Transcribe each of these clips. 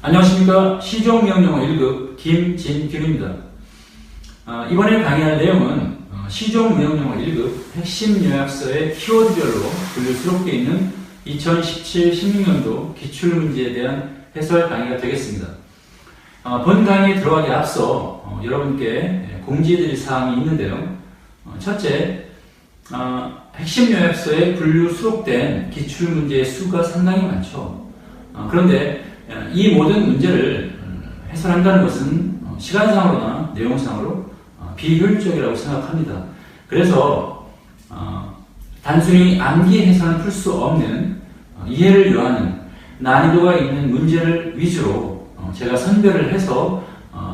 안녕하십니까. 시종명령어 1급 김진균입니다. 이번에 강의할 내용은 시종명령어 1급 핵심 요약서의 키워드별로 분류 수록되어 있는 2017-16년도 기출문제에 대한 해설 강의가 되겠습니다. 본 강의에 들어가기 앞서 여러분께 공지해드릴 사항이 있는데요. 첫째, 핵심 요약서에 분류 수록된 기출문제의 수가 상당히 많죠. 그런데 이 모든 문제를 해설한다는 것은 시간상으로나 내용상으로 비효율적이라고 생각합니다. 그래서 단순히 암기 해설은 풀 수 없는 이해를 요하는 난이도가 있는 문제를 위주로 제가 선별을 해서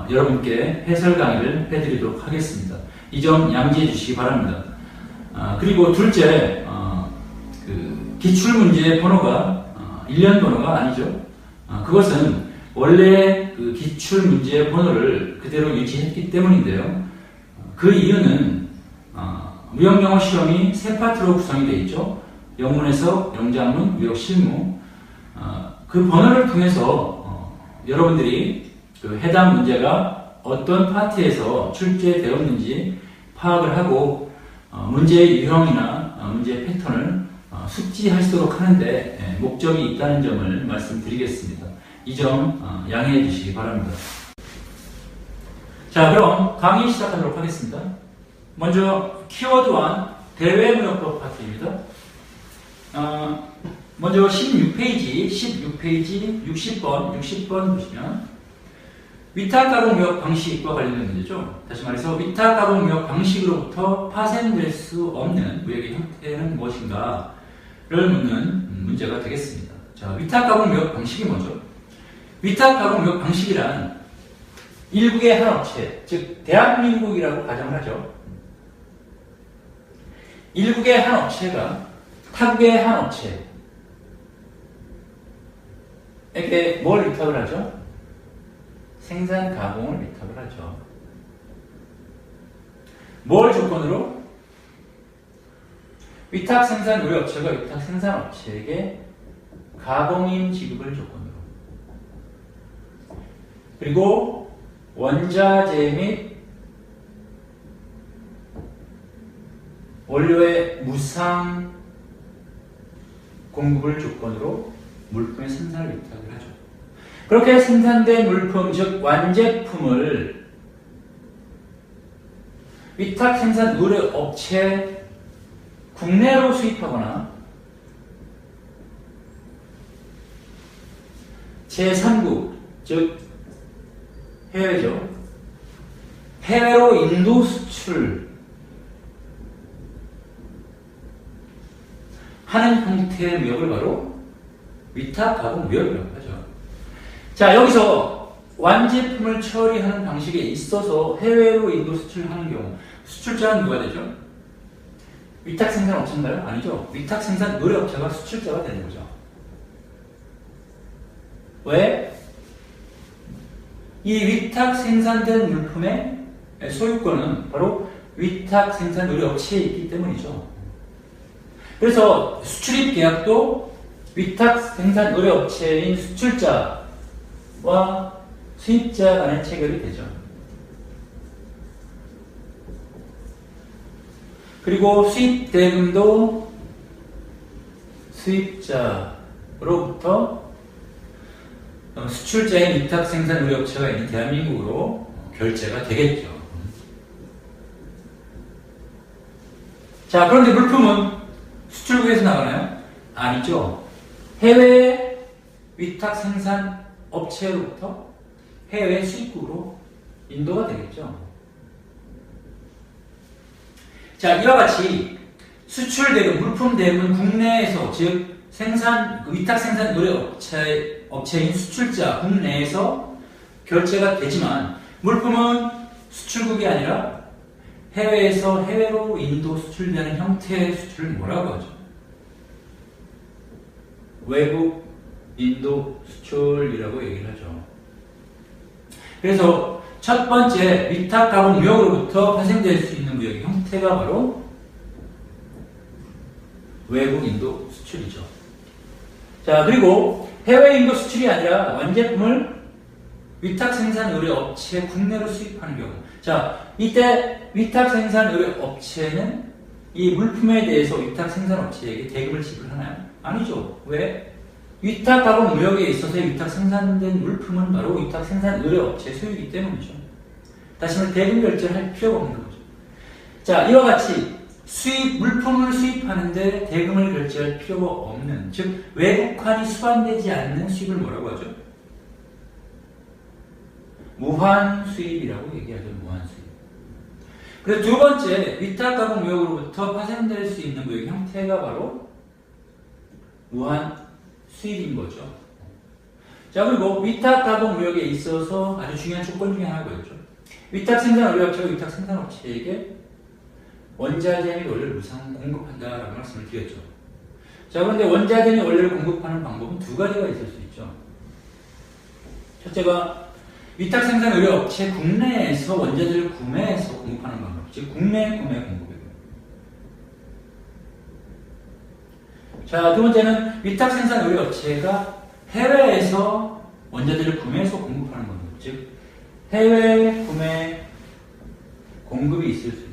여러분께 해설 강의를 해드리도록 하겠습니다. 이 점 양지해 주시기 바랍니다. 그리고 둘째, 기출문제의 번호가 1년 번호가 아니죠. 그것은 원래 그 기출문제의 번호를 그대로 유지했기 때문인데요. 그 이유는 무역영어 시험이 세 파트로 구성이 되어 있죠. 영문에서 영작문, 무역실무. 그 번호를 통해서 여러분들이 그 해당 문제가 어떤 파트에서 출제되었는지 파악을 하고 문제의 유형이나 문제의 패턴을 숙지하시도록 하는데 목적이 있다는 점을 말씀드리겠습니다. 이 점 양해해 주시기 바랍니다. 자, 그럼 강의 시작하도록 하겠습니다. 먼저 키워드 1 대외무역법 파트입니다. 먼저 16페이지 60번 보시면 위탁가공무역 방식과 관련된 문제죠. 다시 말해서 위탁가공무역 방식으로부터 파생될 수 없는 무역의 형태는 무엇인가를 묻는 문제가 되겠습니다. 자, 위탁가공무역 방식이 뭐죠? 위탁가공무역 방식이란 일국의 한 업체, 즉 대한민국이라고 가정을 하죠. 일국의 한 업체가 타국의 한 업체에게 뭘 위탁을 하죠? 생산 가공을 위탁을 하죠. 뭘 조건으로? 위탁 생산 우리 업체가 위탁 생산 업체에게 가공인 지급을 조건으로. 그리고 원자재 및 원료의 무상 공급을 조건으로 물품의 생산을 위탁을 하죠. 그렇게 생산된 물품, 즉 완제품을 위탁 생산 의뢰 업체 국내로 수입하거나 제3국, 즉 해외죠. 해외로 인도 수출 하는 형태의 무역을 바로 위탁 가공 무역이라고 하죠. 자, 여기서 완제품을 처리하는 방식에 있어서 해외로 인도 수출하는 경우 수출자는 누가 되죠? 위탁 생산 업체인가요? 아니죠. 위탁 생산 의뢰 업체가 수출자가 되는 거죠. 왜? 이 위탁 생산된 물품의 소유권은 바로 위탁 생산 의뢰 업체에 있기 때문이죠. 그래서 수출입 계약도 위탁 생산 의뢰 업체인 수출자와 수입자 간의 체결이 되죠. 그리고 수입 대금도 수입자로부터 수출자인 위탁 생산 의뢰 업체가 있는 대한민국으로 결제가 되겠죠. 자, 그런데 물품은 수출국에서 나가나요? 아니죠. 해외 위탁 생산 업체로부터 해외 수입국으로 인도가 되겠죠. 자, 이와 같이 수출 대금, 물품 대금은 국내에서, 즉 위탁 생산 의뢰 업체인 수출자 국내에서 결제가 되지만 물품은 수출국이 아니라 해외에서 해외로 인도 수출되는 형태의 수출을 뭐라고 하죠? 외국 인도 수출이라고 얘기를 하죠. 그래서 첫 번째 위탁 가공 무역으로부터 파생될 수 있는 무역의 형태가 바로 외국 인도 수출이죠. 자, 그리고 해외 인도 수출이 아니라 완제품을 위탁 생산 의뢰 업체 국내로 수입하는 경우. 자, 이때 위탁 생산 의뢰 업체는 이 물품에 대해서 위탁 생산 업체에게 대금을 지불하나요? 아니죠. 왜? 위탁 가공 무역에 있어서 위탁 생산된 물품은 바로 위탁 생산 의뢰 업체 소유이기 때문이죠. 다시 말해 대금 결제를 할 필요가 없는 거죠. 자, 이와 같이 물품을 수입하는데 대금을 결제할 필요가 없는, 즉 외국환이 수반되지 않는 수입을 뭐라고 하죠? 무환 수입이라고 얘기하죠. 무환 수입. 그래서 두 번째, 위탁 가공 무역으로부터 파생될 수 있는 무역의 형태가 바로 무환 수입인 거죠. 자, 그리고 위탁 가공 무역에 있어서 아주 중요한 조건 중에 하나가 뭐였죠? 위탁 생산 의뢰업체가 위탁 생산업체에게 원자재 및 원료를 무상 공급한다라고 말씀을 드렸죠. 자, 그런데 원자재 및 원료를 공급하는 방법은 두 가지가 있을 수 있죠. 첫째가 위탁 생산 의뢰 업체 국내에서 원자재를 구매해서 공급하는 방법, 즉 국내 구매 공급이고요. 자, 두 번째는 위탁 생산 의뢰 업체가 해외에서 원자재를 구매해서 공급하는 방법, 즉 해외 구매 공급이 있을 수 있죠.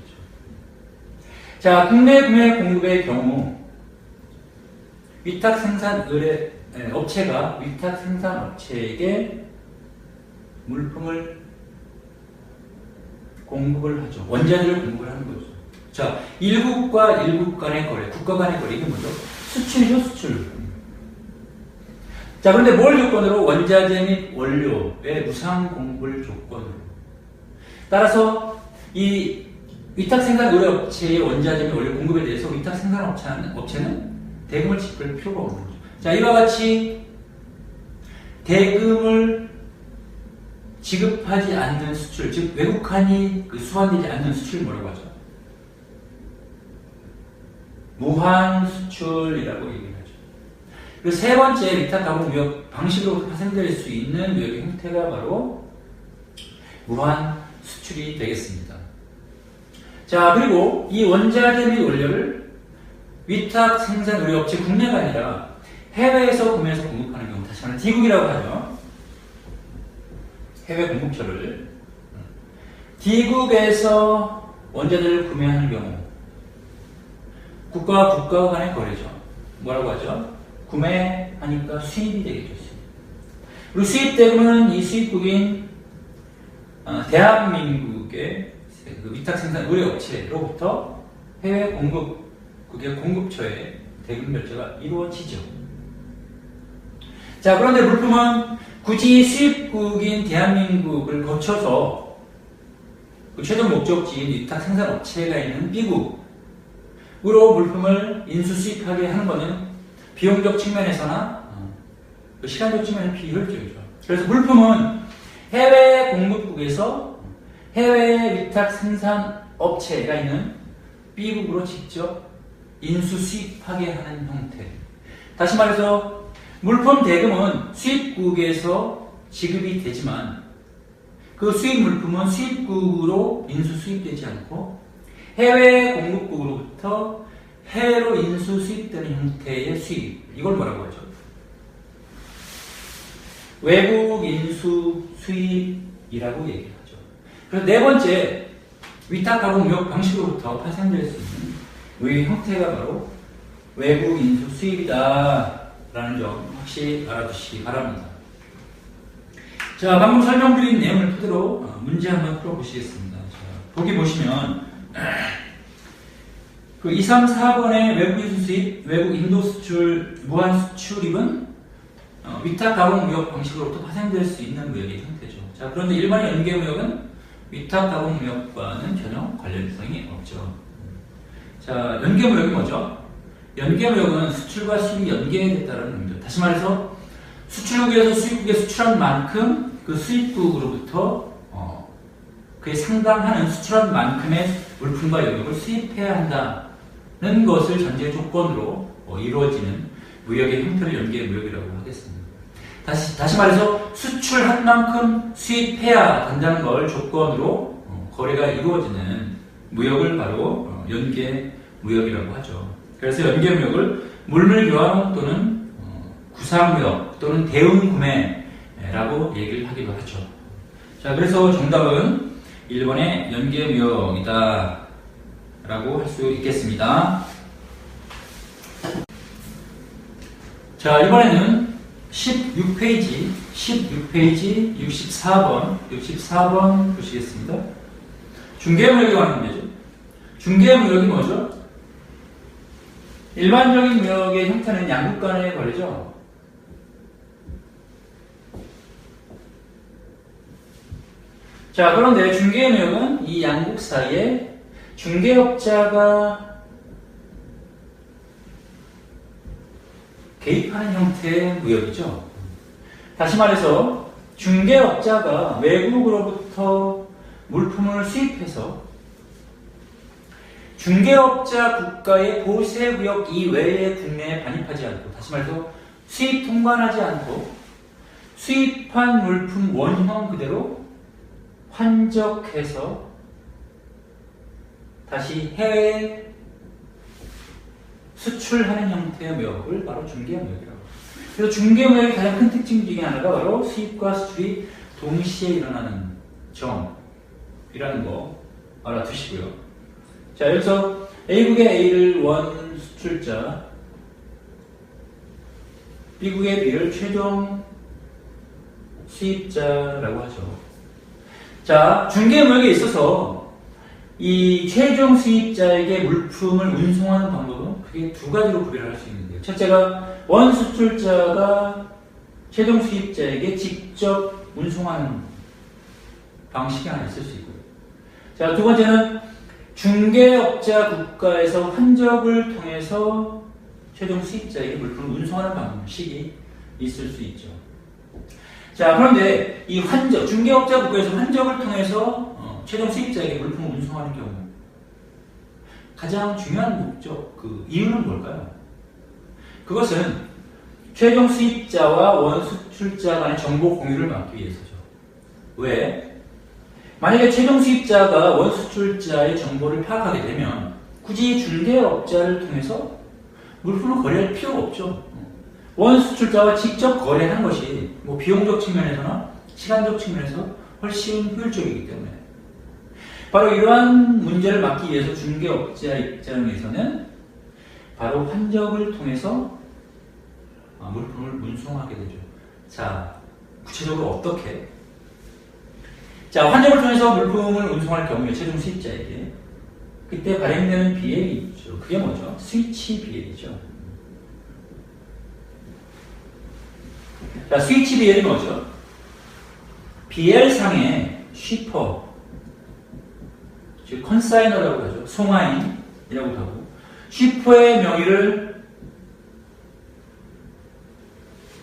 자, 국내 구매 공급의 경우 위탁 생산 의뢰 업체가 위탁 생산 업체에게 물품을 공급을 하죠. 원자재를 공급을 하는 거죠. 자, 일국과 일국 간의 거래, 국가 간의 거래, 이게 뭐죠? 수출이죠, 수출. 자, 그런데 뭘 조건으로? 원자재 및 원료의 무상 공급을 조건으로. 따라서 이 위탁 생산 의뢰 업체의 원자재 및 원료 공급에 대해서 위탁 생산 업체는 대금을 지불할 필요가 없는 거죠. 자, 이와 같이 대금을 지급하지 않는 수출, 즉 외국환이 수반되지 않는 수출을 뭐라고 하죠? 무환 수출이라고 얘기하죠. 그리고 세 번째 위탁 가공 무역 방식으로 파생될 수 있는 무역의 형태가 바로 무환 수출이 되겠습니다. 자, 그리고 이 원자재 및 원료를 위탁 생산 의뢰 업체 국내가 아니라 해외에서 구매해서 공급하는 경우, 다시 말해 D국이라고 하죠. 해외 공급처를 D국에서 원자재를 구매하는 경우 국가와 국가 간의 거래죠. 뭐라고 하죠? 구매하니까 수입이 되겠죠. 그리고 수입 대금은 이 수입국인 대한민국의 그 위탁 생산 의뢰 업체로부터 해외 공급국의 공급처에 대금 결제가 이루어지죠. 자, 그런데 물품은 굳이 수입국인 대한민국을 거쳐서 그 최종 목적지인 위탁 생산 업체가 있는 B국으로 물품을 인수 수입하게 하는 것은 비용적 측면에서나 시간적 측면에서 비효율적이죠. 그래서 물품은 해외 공급국에서 해외 위탁 생산 업체가 있는 B국으로 직접 인수 수입하게 하는 형태. 다시 말해서 물품 대금은 수입국에서 지급이 되지만 그 수입 물품은 수입국으로 인수 수입되지 않고 해외 공급국으로부터 해외로 인수 수입되는 형태의 수입, 이걸 뭐라고 하죠? 외국 인수 수입이라고 얘기하죠. 그래서 네 번째, 위탁 가공 무역 방식으로부터 파생될 수 있는 무역 형태가 바로 외국 인수 수입이다 라는 점 확실히 알아두시기 바랍니다. 자, 방금 설명드린 내용을 토대로 문제 한번 풀어보시겠습니다. 자, 보기 보시면 그 2, 3, 4번의 외국 인수 수입, 외국 인도 수출, 무한 수출입은 위탁 가공 무역 방식으로부터 파생될 수 있는 무역의 형태죠. 자, 그런데 일반의 연계 무역은 위탁 가공 무역과는 전혀 관련성이 없죠. 자, 연계 무역이 뭐죠? 연계 무역은 수출과 수입이 연계됐다는 의미죠. 다시 말해서 수출국에서 수입국에 수출한 만큼 그 수입국으로부터 그에 상당하는 수출한 만큼의 물품과 영역을 수입해야 한다는 것을 전제 조건으로 이루어지는 무역의 형태를 연계 무역이라고 하겠습니다. 다시 말해서 수출한 만큼 수입해야 한다는 걸 조건으로 거래가 이루어지는 무역을 바로 연계 무역이라고 하죠. 그래서 연계무역을 물물교환 또는 구상무역 또는 대응구매라고 얘기를 하기도 하죠. 자, 그래서 정답은 1번의 연계무역이다 라고 할 수 있겠습니다. 자, 이번에는 16페이지 64번 보시겠습니다. 중개무역에 관한 문제죠. 중개무역이 뭐죠? 일반적인 무역의 형태는 양국 간의 거래죠. 자, 그런데 중개무역은 이 양국 사이에 중개업자가 개입하는 형태의 무역이죠. 다시 말해서 중개업자가 외국으로부터 물품을 수입해서 중개업자 국가의 보세구역 이외의 국내에 반입하지 않고, 다시 말해서 수입 통관하지 않고 수입한 물품 원형 그대로 환적해서 다시 해외에 수출하는 형태의 무역을 바로 중개무역이라고 합니다. 그래서 중개무역의 가장 큰 특징 중에 하나가 바로 수입과 수출이 동시에 일어나는 점이라는 거 알아두시고요. 자, 여기서 A국의 A를 원 수출자, B국의 B를 최종 수입자라고 하죠. 자, 중개무역에 있어서 이 최종 수입자에게 물품을 운송하는 방법은 크게 두 가지로 구별을 할 수 있는데요. 첫째가 원 수출자가 최종 수입자에게 직접 운송하는 방식이 하나 있을 수 있고요. 자, 두 번째는 중개업자 국가에서 환적을 통해서 최종 수입자에게 물품을 운송하는 방식이 있을 수 있죠. 자, 그런데 이 환적, 중개업자 국가에서 환적을 통해서 최종 수입자에게 물품을 운송하는 경우 가장 중요한 목적, 그 이유는 뭘까요? 그것은 최종 수입자와 원 수출자 간의 정보 공유를 막기 위해서죠. 왜? 만약에 최종 수입자가 원 수출자의 정보를 파악하게 되면 굳이 중개업자를 통해서 물품을 거래할 필요가 없죠. 원 수출자와 직접 거래하는 것이 뭐 비용적 측면에서나 시간적 측면에서 훨씬 효율적이기 때문에 바로 이러한 문제를 막기 위해서 중개업자 입장에서는 바로 환적을 통해서 물품을 운송하게 되죠. 자, 구체적으로 어떻게? 자, 환적을 통해서 물품을 운송할 경우에 최종 수입자에게 그때 발행되는 비엘이 있죠. 그게 뭐죠? 스위치 비엘이죠. 자, 스위치 비엘이 뭐죠? 비엘상의 쉬퍼, 즉 컨사이너라고 하죠. 송화인이라고 하고, 쉬퍼의 명의를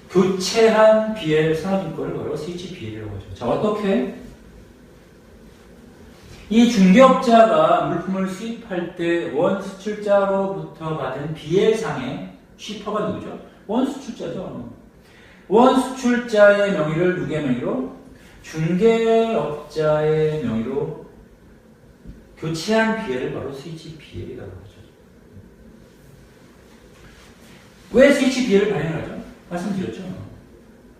교체한 비엘 산업인권을 바로 스위치 비엘이라고 하죠. 자, 어떻게? 이 중개업자가 물품을 수입할 때 원 수출자로부터 받은 비엘상의 쉬퍼가 누구죠? 원 수출자죠. 원 수출자의 명의를 누구의 명의로? 중개업자의 명의로 교체한 비엘을 바로 스위치 비엘이라고 하죠. 왜 스위치 비엘을 발행하죠? 말씀드렸죠.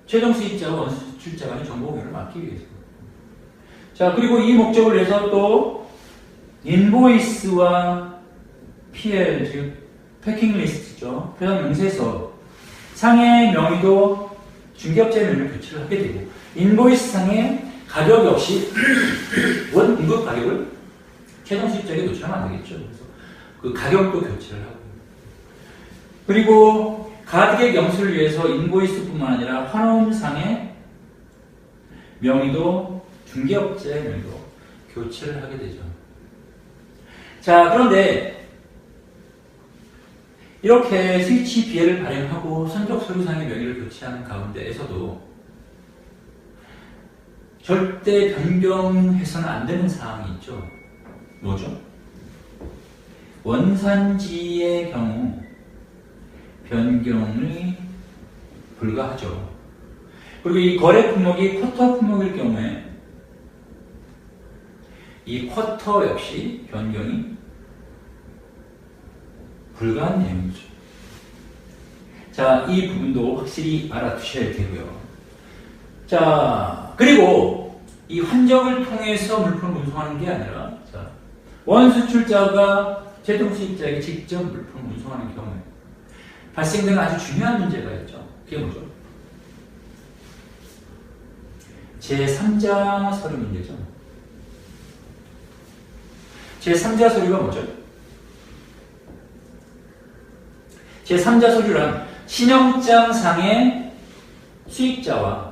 최종 수입자와 원 수출자 간의 정보 공유를 막기 위해서. 자, 그리고 이 목적을 위해서 또 인보이스와 PL, 즉 패킹 리스트죠. 표상 명세서 상의 명의도 중개업자의 명의를 교체를 하게 되고, 인보이스 상의 가격 역시 원 공급 가격을 최종 수입자에게 노출하면 안 되겠죠. 그래서 그 가격도 교체를 하고, 그리고 가득의 경수를 위해서 인보이스뿐만 아니라 환원상의 명의도 중개업자의 명의로 교체를 하게 되죠. 자, 그런데 이렇게 스위치 비엘을 발행하고 선적 서류상의 명의를 교체하는 가운데에서도 절대 변경해서는 안 되는 사항이 있죠. 뭐죠? 원산지의 경우 변경이 불가하죠. 그리고 이 거래 품목이 쿼터 품목일 경우에 이 쿼터 역시 변경이 불가한 내용이죠. 자, 이 부분도 확실히 알아두셔야 되고요. 자, 그리고 이 환적을 통해서 물품을 운송하는 게 아니라 자, 원수출자가 최종 수입자에게 직접 물품을 운송하는 경우에 발생되는 아주 중요한 문제가 있죠. 그게 뭐죠? 제3자 서류 문제죠. 제3자 서류가 뭐죠? 제3자 서류란 신용장상의 수익자와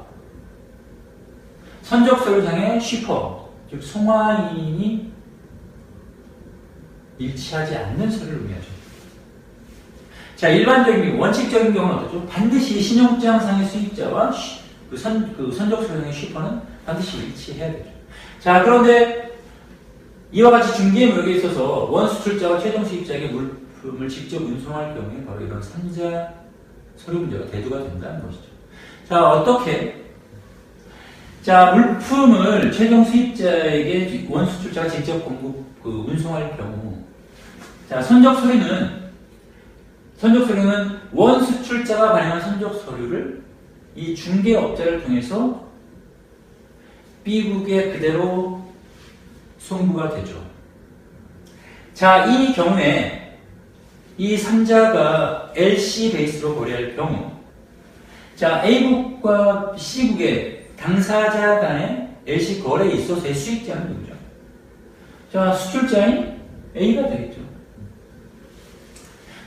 선적서류상의 쉬퍼, 즉 송화인이 일치하지 않는 서류를 의미하죠. 자, 일반적인 원칙적인 경우는 어떻죠? 반드시 신용장상의 수익자와 선적서류상의 쉬퍼는 반드시 일치해야 되죠. 자, 그런데 이와 같이 중개무역에 있어서 원수출자와 최종 수입자에게 물품을 직접 운송할 경우에 바로 이런 3자 서류 문제가 대두가 된다는 것이죠. 자, 어떻게? 자, 물품을 최종 수입자에게 원수출자가 직접 운송할 경우, 자, 선적서류는 원수출자가 발행한 선적서류를 이 중개업자를 통해서 B국에 그대로 송부가 되죠. 자, 이 경우에 이 3자가 LC 베이스로 거래할 경우, 자, A국과 C국의 당사자 간의 LC 거래에 있어서의 수익자는 누구죠? 자, 수출자인 A가 되겠죠.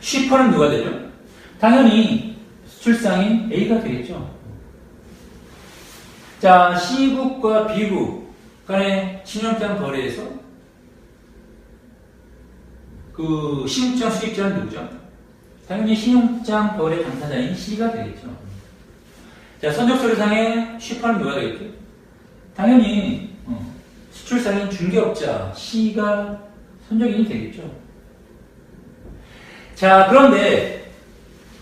쉬퍼는 누가 되죠? 당연히 수출상인 A가 되겠죠. 자, C국과 B국 간의 신용장 거래에서 그 신용장 수익자는 누구죠? 당연히 신용장 거래 당사자인 C가 되겠죠. 자, 선적서류상의 쉬퍼는 누가 되겠죠? 당연히 수출상인 중개업자 C가 선적인이 되겠죠. 자, 그런데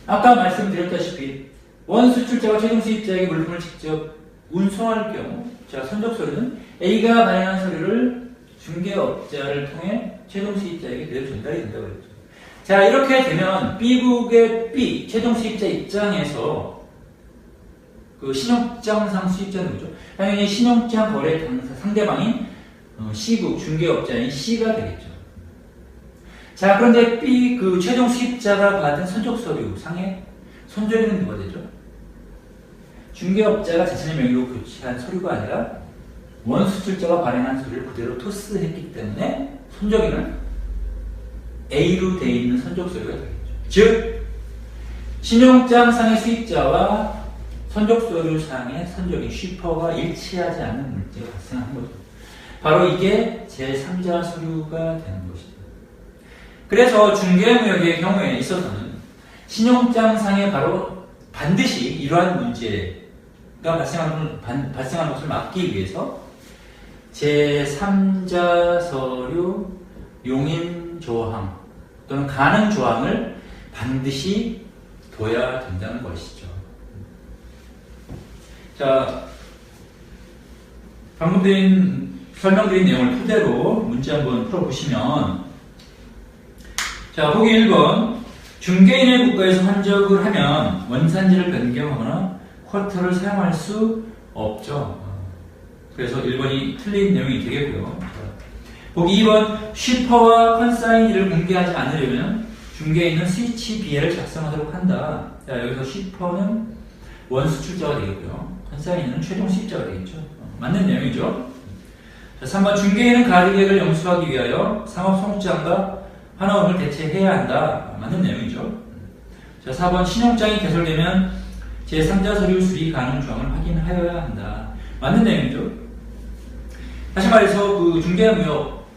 아까 말씀드렸다시피 원수출자가 최종 수입자에게 물품을 직접 운송할 경우, 자, 선적서류는 A가 발행한 서류를 중개업자를 통해 최종 수입자에게 그대로 전달이 된다고 그랬죠. 자, 이렇게 되면 B국의 B, 최종 수입자 입장에서 그 신용장상 수입자는 뭐죠? 당연히 신용장 거래 상대방인 C국 중개업자인 C가 되겠죠. 자, 그런데 B 그 최종 수입자가 받은 선적서류 상의 손절인은 누가 되죠? 중개업자가 자신의 명의로 교체한 서류가 아니라 원수출자가 발행한 서류를 그대로 토스했기 때문에 손적인은 A로 되어 있는 선적서류가 되겠죠. 즉, 신용장상의 수입자와 선적서류상의 선적인 쉬퍼가 일치하지 않는 문제가 발생한 거죠. 바로 이게 제3자 서류가 되는 것이죠. 그래서 중개무역의 경우에 있어서는 신용장상에 바로 반드시 이러한 문제가 발생하는 것을 막기 위해서 제3자 서류 용인 조항 또는 가능 조항을 반드시 둬야 된다는 것이죠. 자, 방금 설명드린 내용을 토대로 문제 한번 풀어보시면, 자, 보기 1번. 중개인의 국가에서 환적을 하면 원산지를 변경하거나 쿼터를 사용할 수 없죠. 그래서 1번이 틀린 내용이 되겠고요. 보기 2번. 쉬퍼와 컨사이니를 공개하지 않으려면 중개인은 스위치 비해를 작성하도록 한다. 자, 여기서 쉬퍼는 원수출자가 되겠고요. 컨사이니는 최종 수입자가 되겠죠. 맞는 내용이죠. 자, 3번. 중개인은 가리객을 영수하기 위하여 상업송장과 환원을 대체해야 한다. 맞는 내용이죠. 자, 4번. 신용장이 개설되면 제3자 서류 수리 가능 조항을 확인하여야 한다. 맞는 내용이죠. 다시 말해서 그 중개무역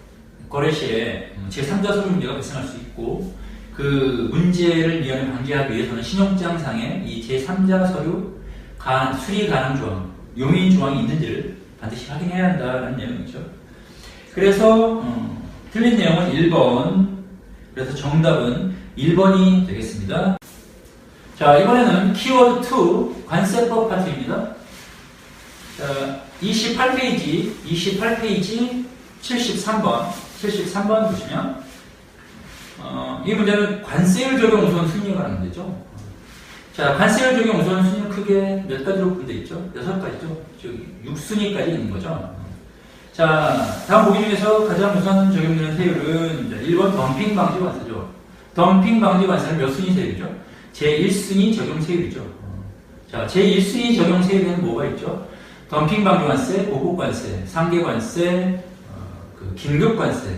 거래 시에 제3자 서류 문제가 발생할 수 있고, 그 문제를 미연에 방지하기 위해서는 신용장상에 이 제3자 서류 수리 가능 조항, 용인 조항이 있는지를 반드시 확인해야 한다는 내용이죠. 그래서 틀린 내용은 1번. 그래서 정답은 1번이 되겠습니다. 자, 이번에는 키워드 2 관세법 파트입니다. 자, 28페이지 73번 보시면 이 문제는 관세율 적용 우선 순위에 관한 문제죠. 자, 관세율 적용 우선 순위는 크게 몇 가지로 분되어 있죠? 6가지죠. 즉 6순위까지 있는 거죠. 자, 다음 보기 중에서 가장 우선 적용되는 세율은 1번 덤핑 방지 관세죠. 덤핑 방지 관세는 몇 순위 세율이죠? 제1순위 적용 세율이죠. 자, 제1순위 적용 세율에는 뭐가 있죠? 덤핑 방지 관세, 보복 관세, 상계 관세, 긴급 관세,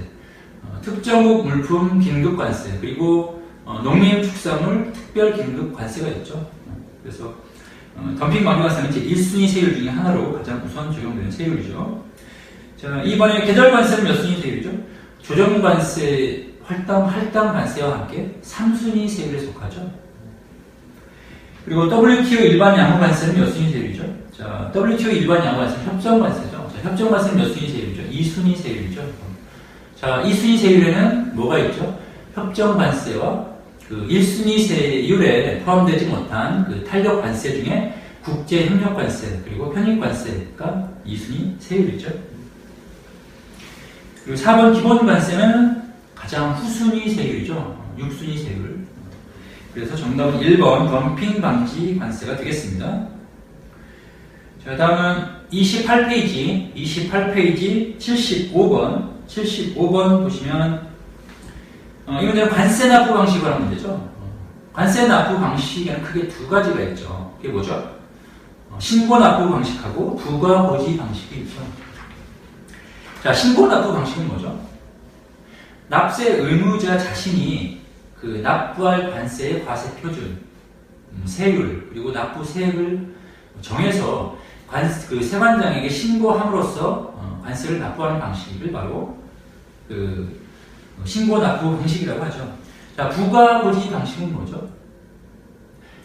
특정국 물품 긴급 관세, 그리고 농림축산물 특별 긴급 관세가 있죠. 그래서 덤핑 방지 관세는 제1순위 세율 중에 하나로 가장 우선 적용되는 세율이죠. 자, 이번에 계절 관세는 몇 순위 세율이죠? 조정 관세, 할당 관세와 함께 3순위 세율에 속하죠. 그리고 WTO 일반 양호 관세는 몇 순위 세율이죠? 자, WTO 일반 양호 관세는 협정 관세죠. 자, 협정 관세는 몇 순위 세율이죠? 2순위 세율이죠. 자, 2순위 세율에는 뭐가 있죠? 협정 관세와 그 1순위 세율에 포함되지 못한 그 탄력 관세 중에 국제 협력 관세 그리고 편입 관세가 2순위 세율이죠. 그리고 4번 기본 관세는 가장 후순위 세율이죠. 6순위 세율. 그래서 정답은 1번 덤핑 방지 관세가 되겠습니다. 자, 다음은 28페이지 75번 보시면 이건 관세 납부 방식을 하면 되죠. 관세 납부 방식에는 크게 두 가지가 있죠. 그게 뭐죠? 신고 납부 방식하고 부과 고지 방식이 있죠. 자, 신고 납부 방식은 뭐죠? 납세 의무자 자신이 그 납부할 관세의 과세 표준, 세율, 그리고 납부 세액을 정해서 그 세관장에게 신고함으로써 관세를 납부하는 방식을 바로 그 신고 납부 방식이라고 하죠. 자, 부과 고지 방식은 뭐죠?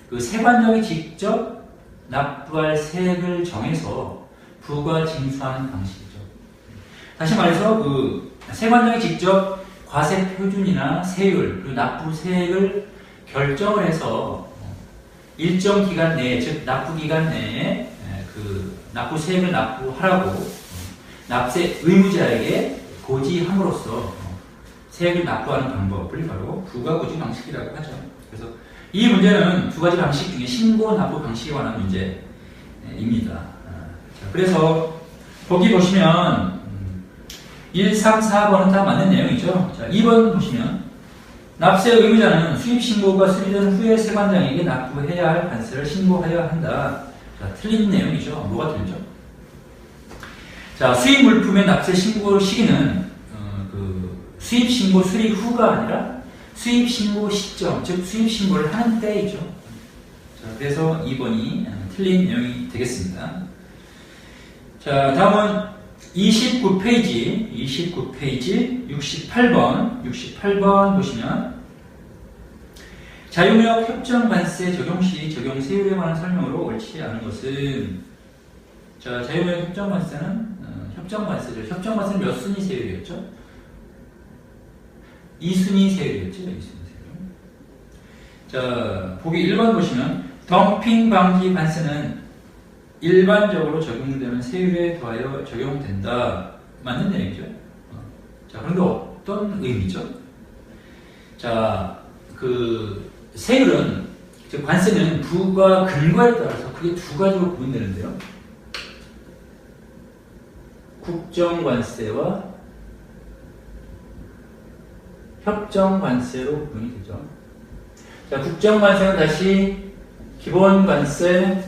그 세관장이 직접 납부할 세액을 정해서 부과 징수하는 방식이죠. 다시 말해서 그 세관장이 직접 과세 표준이나 세율 그리고 납부 세액을 결정을 해서 일정 기간 내에, 즉 납부 기간 내에 그 납부 세액을 납부하라고 납세 의무자에게 고지함으로써 세액을 납부하는 방법을 바로 부과고지 방식이라고 하죠. 그래서 이 문제는 두 가지 방식 중에 신고 납부 방식에 관한 문제입니다. 자, 그래서 보기 보시면 1, 3, 4번은 다 맞는 내용이죠. 자, 2번 보시면 납세 의무자는 수입 신고가 수리된 후에 세관장에게 납부해야 할 관세를 신고하여야 한다. 자, 틀린 내용이죠. 뭐가 틀리죠? 자, 수입 물품의 납세 신고 시기는 수입 신고 수리 후가 아니라 수입 신고 시점, 즉 수입 신고를 하는 때이죠. 자, 그래서 2번이 틀린 내용이 되겠습니다. 자, 다음은 29페이지 68번 보시면 자유무역 협정 관세 적용 시 적용 세율에 관한 설명으로 옳지 않은 것은 자, 자유무역 협정 관세는 협정 관세죠. 협정 관세는 몇 순위 세율이었죠? 2순위 세율이었죠. 2순위 세율. 자, 보기 1번 보시면 덤핑 방지 관세는 일반적으로 적용되는 세율에 더하여 적용된다. 맞는 내용이죠. 자, 그런데 어떤 의미죠? 자, 그 세율은, 즉 관세는 부과 근거에 따라서 크게 두 가지로 구분되는데요. 국정관세와 협정관세로 구분이 되죠. 자, 국정관세는 다시 기본관세,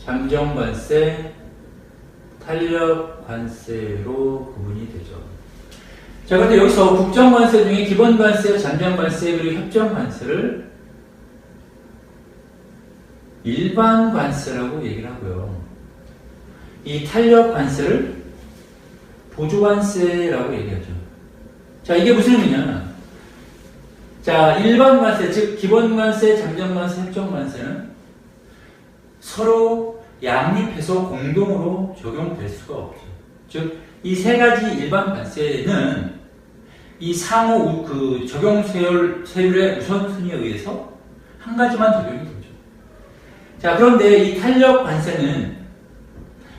잠정관세, 탄력관세로 구분이 되죠. 자, 그런데 여기서 국정관세 중에 기본관세, 잠정관세, 그리고 협정관세를 일반관세라고 얘기를 하고요. 이 탄력관세를 보조관세라고 얘기하죠. 자, 이게 무슨 의미냐? 자, 일반관세, 즉 기본관세, 잠정관세, 협정관세는 서로 양립해서 공동으로 적용될 수가 없죠. 즉, 이 세 가지 일반 관세는 이 상호 그 적용 세율의 우선순위에 의해서 한 가지만 적용이 되죠. 자, 그런데 이 탄력 관세는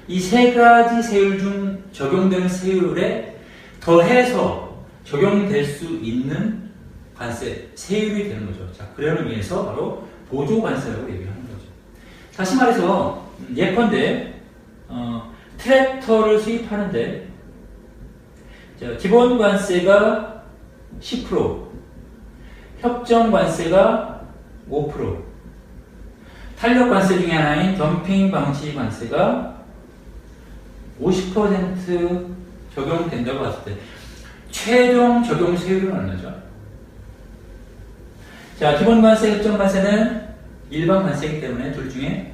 이 세 가지 세율 중 적용되는 세율에 더해서 적용될 수 있는 관세, 세율이 되는 거죠. 자, 그러는 의미에서 바로 보조 관세라고 얘기하는 거죠. 다시 말해서 예컨대 트랙터를 수입하는데 자, 기본 관세가 10%, 협정 관세가 5%, 탄력 관세 중에 하나인 덤핑 방지 관세가 50% 적용된다고 봤을 때 최종 적용 세율은 얼마죠? 자, 기본 관세, 협정 관세는 일반 관세이기 때문에 둘 중에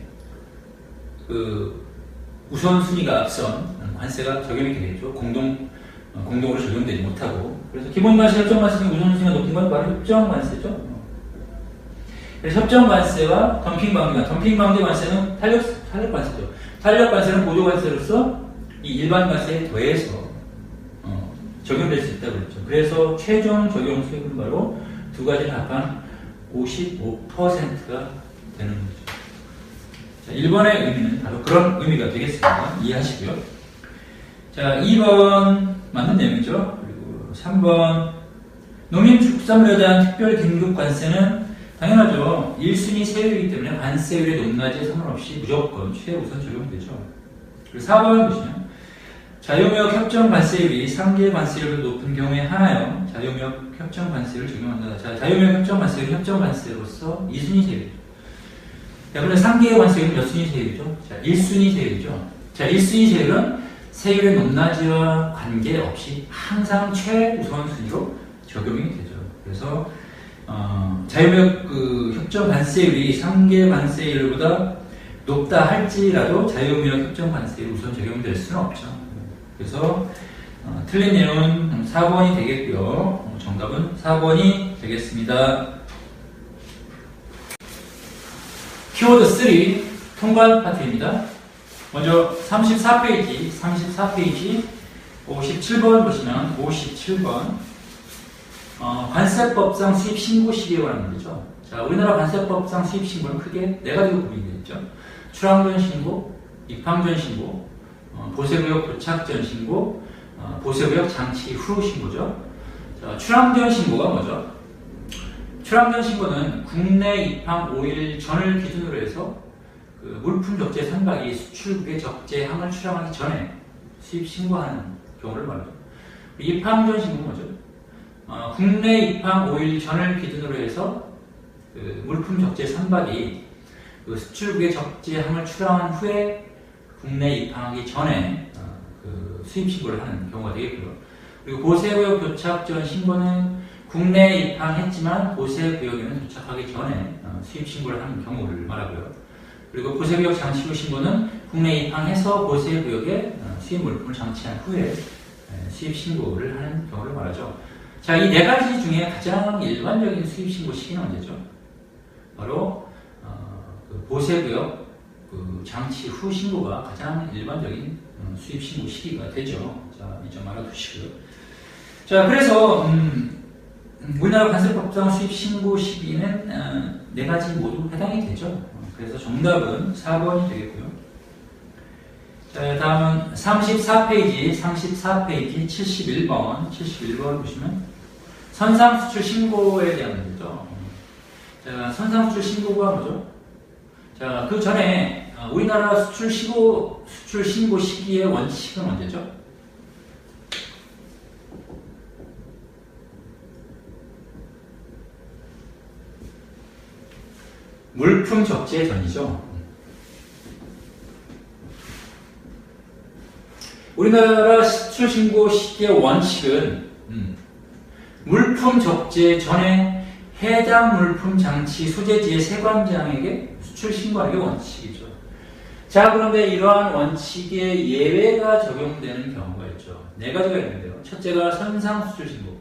그 우선순위가 앞선 관세가 적용이 되겠죠. 공동으로 적용되지 못하고. 그래서 기본 관세, 협정 관세 중에 우선순위가 높은 건 바로 협정 관세죠. 그래서 협정 관세와 덤핑 방지 관세는 탄력 관세죠. 탄력 관세는 보조 관세로서 이 일반 관세에 더해서 적용될 수 있다고 그랬죠. 그래서 최종 적용 수익은 바로 두 가지를 합한 55%가 되는 거죠. 자, 1번의 의미는 바로 그런 의미가 되겠습니다. 이해하시고요. 자, 2번 맞는 내용이죠. 그리고 3번 농림축산물에 대한 특별 긴급 관세는 당연하죠. 1순위 세율이기 때문에 관세율의 높낮이에 상관없이 무조건 최우선 적용되죠. 그리고 4번 보시면 자유무역 협정 관세율이 3개 관세율보다 높은 경우에 하나요. 자유무역 협정 관세율을 적용한다. 자, 자유무역 협정 관세율은 협정 관세로서 2순위 세율이죠. 자, 그럼 3개의 관세율은 몇 순위 세율이죠? 자, 1순위 세율이죠. 자, 1순위 세율은 세율의 높낮이와 관계없이 항상 최우선 순위로 적용이 되죠. 그래서 자유무역 협정 관세율이 3개 관세율보다 높다 할지라도 자유무역 협정 관세율이 우선 적용될 수는 없죠. 그래서 틀린 내용은 4번이 되겠고요. 정답은 4번이 되겠습니다. 키워드 3 통관 파트입니다. 먼저 34페이지 57번 보시면 57번 관세법상 수입 신고 시기에 관한 문제죠. 자, 우리나라 관세법상 수입 신고는 크게 네 가지로 구분이 되어 있죠. 출항전 신고, 입항전 신고, 보세구역 도착 전 신고, 보세구역 장치 후 신고죠. 자, 출항전 신고가 뭐죠? 출항전 신고는 국내 입항 5일 전을 기준으로 해서 그 물품 적재 선박이 수출국의 적재항을 출항하기 전에 수입 신고하는 경우를 말하죠. 입항전 신고는 뭐죠? 국내 입항 5일 전을 기준으로 해서 그 물품 적재 선박이 그 수출국의 적재항을 출항한 후에 국내 입항하기 전에 그 수입 신고를 하는 경우가 되겠고요. 그리고 보세구역 도착 전 신고는 국내에 입항했지만 보세구역에는 도착하기 전에 수입 신고를 하는 경우를 말하고요. 그리고 보세구역 장치 후 신고는 국내에 입항해서 보세구역에 수입 물품을 장치한 후에 수입 신고를 하는 경우를 말하죠. 자, 이 네 가지 중에 가장 일반적인 수입 신고 시기는 언제죠? 바로 그 보세구역 그 장치 후 신고가 가장 일반적인 수입 신고 시기가 되죠. 자, 이 점 알아두시고요. 자, 그래서 우리나라 관세법상 수입 신고 시기는 네 가지 모두 해당이 되죠. 그래서 정답은 4번이 되겠고요. 자, 다음은 34페이지 71번 보시면 선상수출 신고에 대한 문제죠. 자, 선상수출 신고가 뭐죠? 자, 그 전에 우리나라 수출 신고 시기의 원칙은 언제죠? 물품 적재 전이죠. 우리나라 수출 신고 시기의 원칙은 물품 적재 전에 해당 물품 장치 소재지의 세관장에게 수출 신고하는 게 원칙이죠. 자, 그런데 이러한 원칙에 예외가 적용되는 경우가 있죠. 네 가지가 있는데요. 첫째가 선상 수출 신고,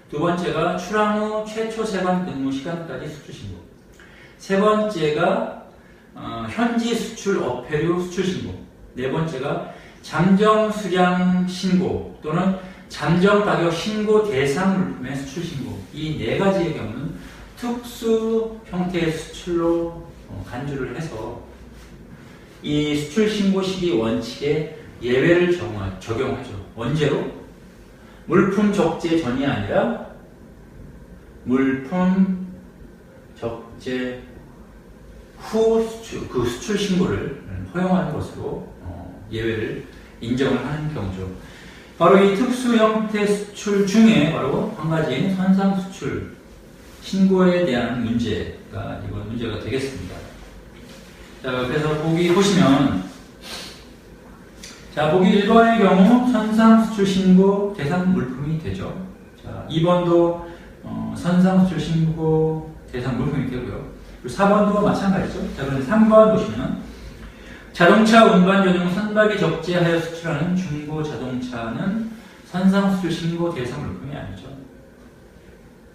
두 번째가 출항 후 최초 세관 근무 시간까지 수출 신고, 세 번째가 현지 수출 어패류 수출 신고, 네 번째가 잠정 수량 신고 또는 잠정 가격 신고 대상 물품의 수출 신고. 이 네 가지의 경우는 특수 형태의 수출로 간주를 해서 이 수출 신고 시기 원칙에 예외를 적용하죠. 언제로? 물품 적재 전이 아니라 물품 적재 후 그 수출 신고를 허용하는 것으로 예외를 인정을 하는 경우죠. 바로 이 특수 형태 수출 중에 바로 한 가지 선상 수출 신고에 대한 문제가 이번 문제가 되겠습니다. 자, 그래서 보기 보시면, 자, 보기 1번의 경우 선상 수출 신고 대상 물품이 되죠. 자, 2번도 선상 수출 신고 대상 물품이 되고요. 그리고 4번도 마찬가지죠. 자, 그런데 3번 보시면 자동차 운반 전용 선박이 적재하여 수출하는 중고 자동차는 선상 수출 신고 대상 물품이 아니죠.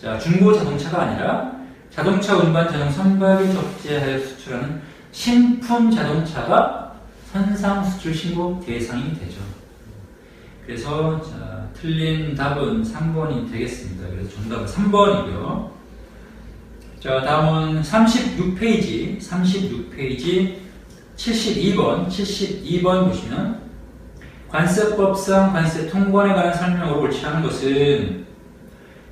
자, 중고 자동차가 아니라 자동차 운반 전용 선박이 적재하여 수출하는 신품 자동차가 선상 수출 신고 대상이 되죠. 그래서 자, 틀린 답은 3번이 되겠습니다. 그래서 정답은 3번이고요. 자, 다음은 36페이지 72번 보시면 관세법상 관세 통관에 관한 설명으로 옳지 않은 것은,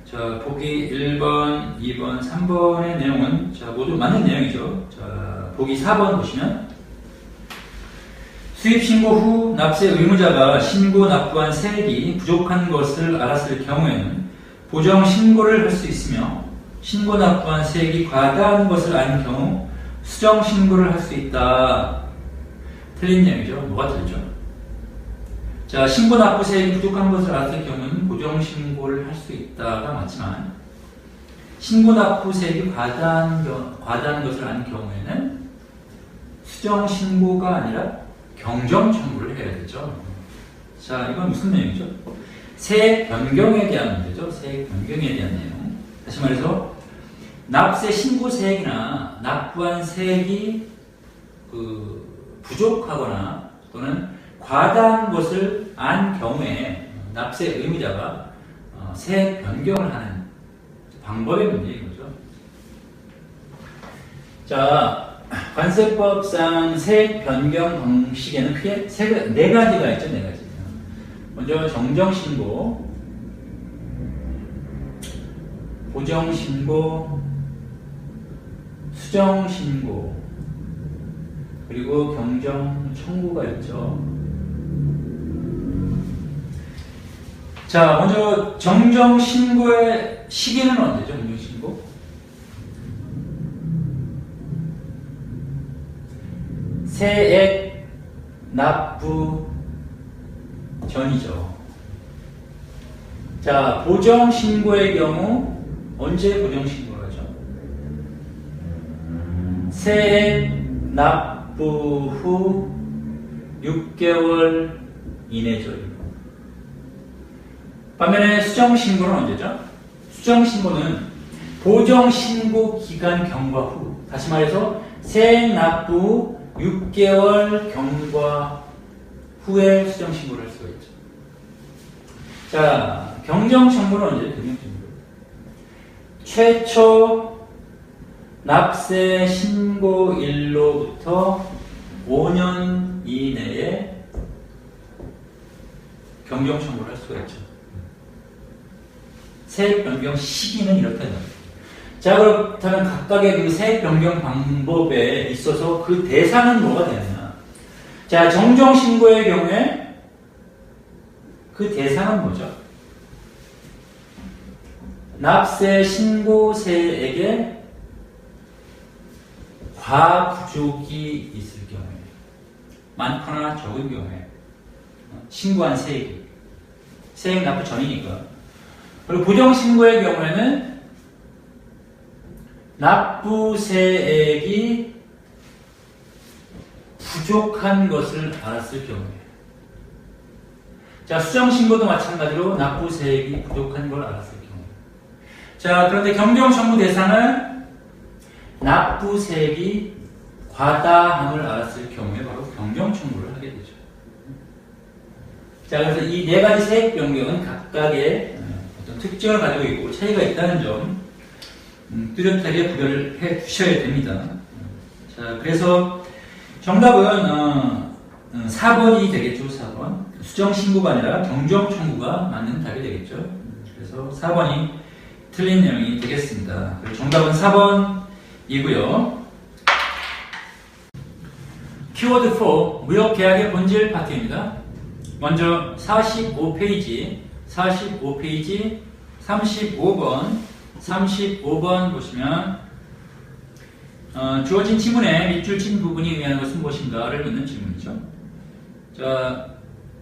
자, 보기 1번, 2번, 3번의 내용은 자, 모두 맞는 내용이죠. 자, 보기 4번 보시면 수입 신고 후 납세 의무자가 신고 납부한 세액이 부족한 것을 알았을 경우에는 보정 신고를 할 수 있으며, 신고 납부한 세액이 과다한 것을 아는 경우 수정 신고를 할 수 있다. 틀린 내용이죠. 뭐가 틀리죠? 자, 신고 납부 세액이 부족한 것을 알았을 경우는 보정 신고를 할 수 있다가 맞지만, 신고 납부 세액이 과다한 것을 아는 경우에는 수정 신고가 아니라 경정 청구를 해야 되죠. 자, 이건 무슨 내용이죠? 세액 변경에 대한 문제죠. 세액 변경에 대한 내용. 다시 말해서 납세 신고 세액이나 납부한 세액이 부족하거나 또는 과다한 것을 안 경우에 납세 의무자가 세액 변경을 하는 방법의 문제인 거죠. 자, 관세법상 세액 변경 방식에는 크게 네 가지가 있죠. 네 가지. 먼저 정정신고, 보정신고, 수정신고, 그리고 경정청구가 있죠. 자, 먼저 정정신고의 시기는 언제죠? 정정신고? 세액 납부 전이죠. 자, 보정신고의 경우 언제 보정신고를 하죠? 세액 납부 후 6개월 이내죠. 반면에 수정신고는 언제죠? 수정신고는 보정신고 기간 경과 후, 다시 말해서 세액 납부 6개월 경과 후에 수정신고를 할 수가 있죠. 자, 경정청구는 언제? 경정청구. 최초 납세 신고일로부터 5년 이내에 경정청구를 할 수가 있죠. 세액 변경 시기는 이렇다는 겁니다. 자, 그렇다면 각각의 그 세액 변경 방법에 있어서 그 대상은 뭐가 되느냐? 자, 정정신고의 경우에 그 대상은 뭐죠? 납세 신고세액에 과부족이 있을 경우에, 많거나 적은 경우에 신고한 세액이, 세액 납부 전이니까. 그리고 보정신고의 경우에는 납부세액이 부족한 것을 알았을 경우에. 자, 수정신고도 마찬가지로 납부세액이 부족한 걸 알았을 경우에. 자, 그런데 경정청구 대상은 납부세액이 과다함을 알았을 경우에 바로 경정청구를 하게 되죠. 자, 그래서 이 네 가지 세액 변경은 각각의 어떤 특징을 가지고 있고 차이가 있다는 점 뚜렷하게 구별을 해 주셔야 됩니다. 자, 그래서 정답은 4번이 되겠죠. 4번. 수정신고가 아니라 경정청구가 맞는 답이 되겠죠. 그래서 4번이 틀린 내용이 되겠습니다. 그리고 정답은 4번이고요. 키워드 4, 무역계약의 본질 파트입니다. 먼저 45페이지 35번 보시면 주어진 지문의 밑줄 친 부분이 의미하는 것은 무엇인가를 묻는 질문이죠. 자,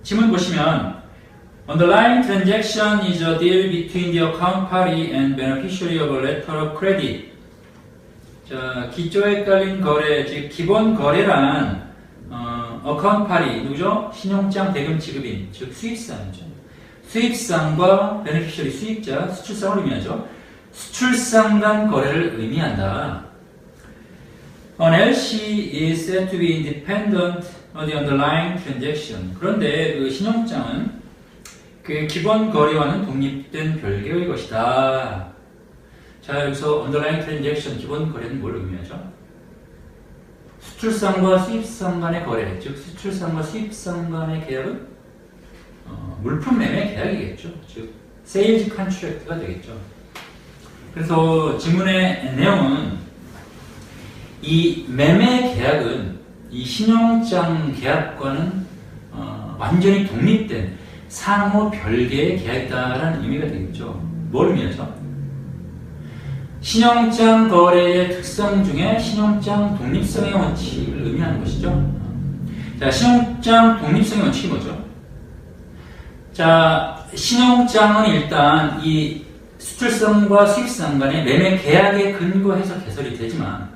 지문 보시면 Underlying transaction is a deal between the account party and beneficiary of a letter of credit. 자, 기초에 깔린 거래, 즉 기본 거래란 account party 누구죠? 신용장 대금 지급인, 즉 수입상이죠. 수입상과 beneficiary 수입자, 수출상을 의미하죠. 수출상 간 거래를 의미한다. An LC is said to be independent of the underlying transaction. 그런데 그 신용장은 그 기본 거래와는 독립된 별개의 것이다. 자, 여기서 underlying transaction, 기본 거래는 뭘 의미하죠? 수출상과 수입상 간의 거래, 즉 수출상과 수입상 간의 계약은 물품 매매 계약이겠죠. 즉 sales contract가 되겠죠. 그래서 지문의 내용은 이 매매 계약은 이 신용장 계약과는 완전히 독립된 상호 별개의 계약이다라는 의미가 되겠죠. 뭘 의미하죠? 신용장 거래의 특성 중에 신용장 독립성의 원칙을 의미하는 것이죠. 자, 신용장 독립성의 원칙이 뭐죠? 자, 신용장은 일단 이 수출상과 수입상 간의 매매 계약에 근거해서 개설이 되지만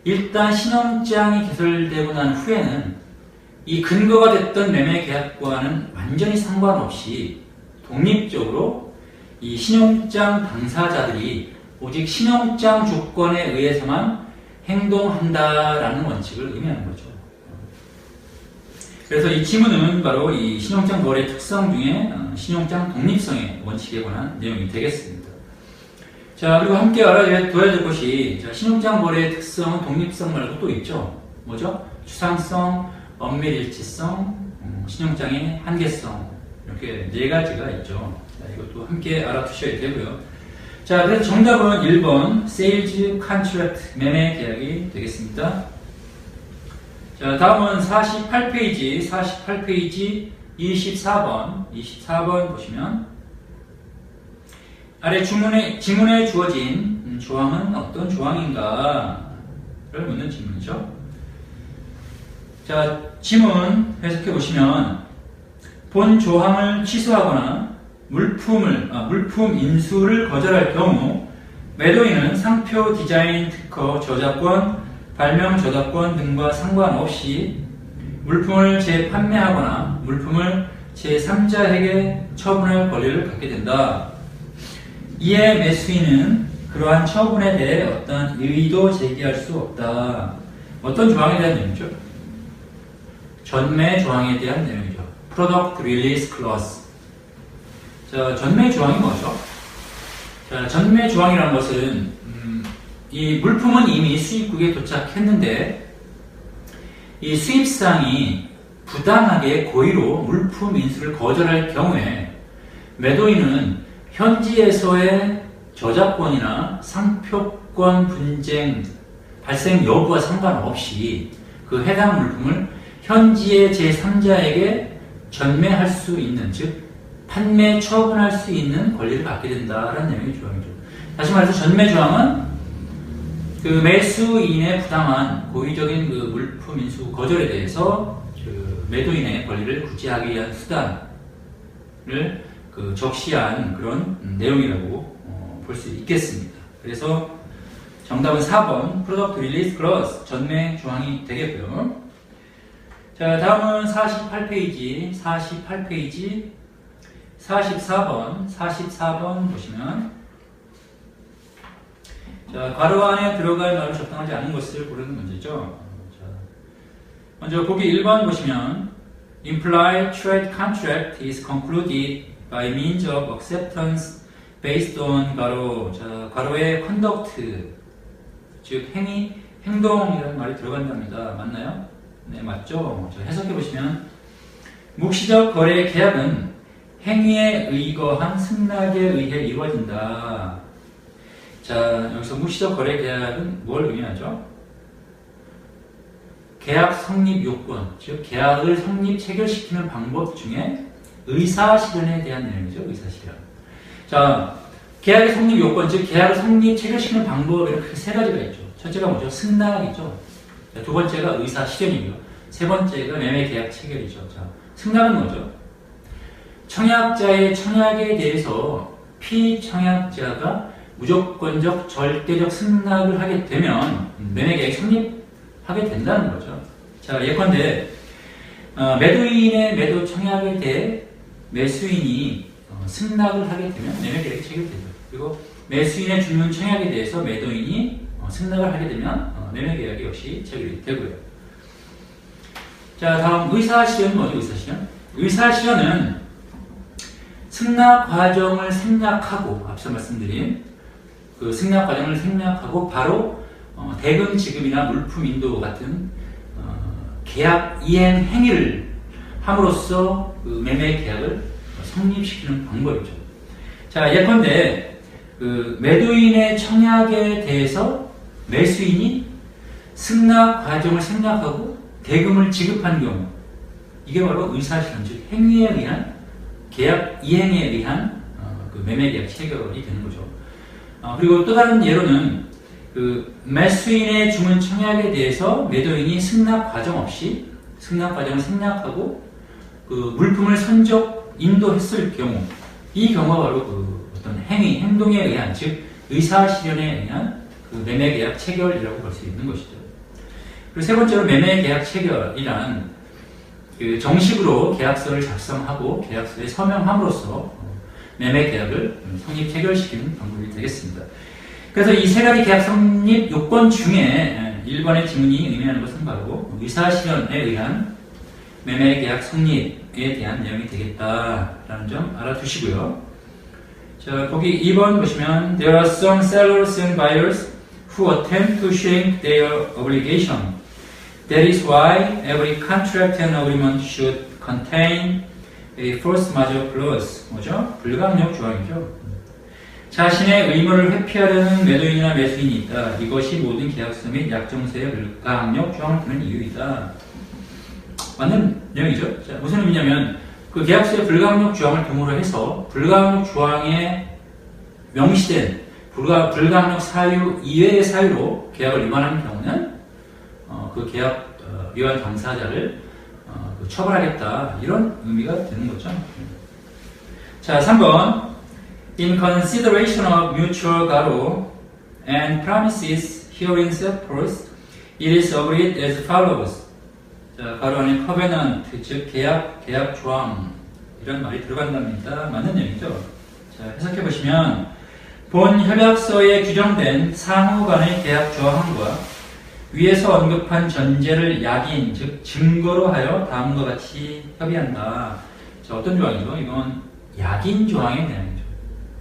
일단 신용장이 개설되고 난 후에는 이 근거가 됐던 매매 계약과는 완전히 상관없이 독립적으로 이 신용장 당사자들이 오직 신용장 조건에 의해서만 행동한다라는 원칙을 의미하는 거죠. 그래서 이 지문은 바로 이 신용장 거래 특성 중에 신용장 독립성의 원칙에 관한 내용이 되겠습니다. 자, 그리고 함께 알아둬야 될 것이, 자, 신용장 거래의 특성은 독립성 말고 또 있죠. 뭐죠? 추상성, 엄밀일치성, 신용장의 한계성, 이렇게 네 가지가 있죠. 자, 이것도 함께 알아두셔야 되고요. 자, 그래서 정답은 1번 Sales Contract, 매매 계약이 되겠습니다. 자, 다음은 48페이지 24번 보시면 아래 지문에 주어진 조항은 어떤 조항인가를 묻는 질문이죠. 자, 지문 해석해 보시면 본 조항을 취소하거나 물품 인수를 거절할 경우 매도인은 상표, 디자인, 특허, 저작권, 발명, 저작권 등과 상관없이 물품을 재판매하거나 물품을 제3자에게 처분할 권리를 갖게 된다. 이에 매수인은 그러한 처분에 대해 어떤 의의도 제기할 수 없다. 어떤 조항에 대한 내용이죠? 전매 조항에 대한 내용이죠. Product Release Clause. 자, 전매 조항이 뭐죠? 자, 전매 조항이라는 것은 이 물품은 이미 수입국에 도착했는데 이 수입상이 부당하게 고의로 물품 인수를 거절할 경우에 매도인은 현지에서의 저작권이나 상표권 분쟁 발생 여부와 상관없이 그 해당 물품을 현지의 제3자에게 전매할 수 있는, 즉 판매 처분할 수 있는 권리를 갖게 된다라는 내용의 조항이죠. 다시 말해서 전매 조항은 그 매수인의 부당한 고의적인 그 물품 인수 거절에 대해서 그 매도인의 권리를 구제하기 위한 수단을 그 적시한 그런 내용이라고 볼 수 있겠습니다. 그래서 정답은 4번 Product Release Clause, 전매 조항이 되겠고요. 자, 다음은 48페이지 44번 보시면, 자, 괄호 안에 들어갈 말로 적당하지 않은 것을 고르는 문제죠. 자, 먼저 보기 1번 보시면 Implied trade contract is concluded by means of acceptance based on 괄호, 자, 괄호의 conduct, 즉 행동이라는 말이 들어간답니다. 맞나요? 네, 맞죠? 자, 해석해 보시면 묵시적 거래 계약은 행위에 의거한 승낙에 의해 이루어진다. 자, 여기서 묵시적 거래 계약은 뭘 의미하죠? 계약 성립 요건, 즉 계약을 성립 체결시키는 방법 중에 의사 실현에 대한 내용이죠. 의사 실현. 자, 계약의 성립 요건, 즉 계약을 성립 체결시키는 방법에는 크게 세 가지가 있죠. 첫째가 뭐죠? 승낙이죠. 자, 두 번째가 의사 실현이고요. 세 번째가 매매 계약 체결이죠. 자, 승낙은 뭐죠? 청약자의 청약에 대해서 피청약자가 무조건적 절대적 승낙을 하게 되면 매매 계약이 성립하게 된다는 거죠. 자, 예컨대 매도인의 매도 청약에 대해 매수인이 승낙을 하게 되면 매매 계약이 체결되죠. 그리고 매수인의 주문 청약에 대해서 매도인이 승낙을 하게 되면 매매 계약이 역시 체결이 되고요. 자, 다음 의사 실현은 뭐죠? 의사 실현? 의사 실현은 승낙 과정을 생략하고, 앞서 말씀드린 그 승낙 과정을 생략하고 바로 대금 지급이나 물품 인도 같은 계약 이행 행위를 함으로써 그 매매 계약을 성립시키는 방법이죠. 자, 예컨대 그 매도인의 청약에 대해서 매수인이 승낙 과정을 생략하고 대금을 지급한 경우, 이게 바로 의사실현, 즉 행위에 의한 계약 이행에 의한 그 매매 계약 체결이 되는 거죠. 그리고 또 다른 예로는 그 매수인의 주문 청약에 대해서 매도인이 승낙 과정 없이 승낙 과정을 생략하고 그 물품을 선적 인도했을 경우, 이 경우가 바로 그 어떤 행위, 행동에 의한, 즉 의사 실현에 의한 그 매매 계약 체결이라고 볼 수 있는 것이죠. 그리고 세 번째로 매매 계약 체결이란 그 정식으로 계약서를 작성하고 계약서에 서명함으로써 매매 계약을 성립 체결시키는 방법이 되겠습니다. 그래서 이 세 가지 계약 성립 요건 중에 1번의 지문이 의미하는 것은 바로 의사 실현에 의한 매매 계약 성립에 대한 내용이 되겠다라는 점 알아두시고요. 자, 거기 2번 보시면 There are some sellers and buyers who attempt to shirk their obligation. That is why every contract and agreement should contain a force majeure clause. 뭐죠? 불가항력 조항이죠. 자신의 의무를 회피하려는 매도인이나 매수인이 있다. 이것이 모든 계약서 및 약정서의 불가항력 조항을 두는 이유이다. 맞는 내용이죠. 자, 무슨 의미냐면 그 계약서의 불가항력 조항을 등으로 해서 불가항력 조항에 명시된 불가항력 사유 이외의 사유로 계약을 위반하는 경우는 그 계약 위반 당사자를 처벌하겠다, 이런 의미가 되는 거죠. 자, 3번 In consideration of mutual garu and promises herein set forth, it is agreed as follows. 자, 가로 안에 covenant, 즉 계약 조항, 이런 말이 들어간답니다. 맞는 내용이죠. 자, 해석해 보시면 본 협약서에 규정된 상호 간의 계약 조항과 위에서 언급한 전제를 약인, 즉 증거로 하여 다음과 같이 협의한다. 자, 어떤 조항이죠? 이건 약인 조항의 내용이죠.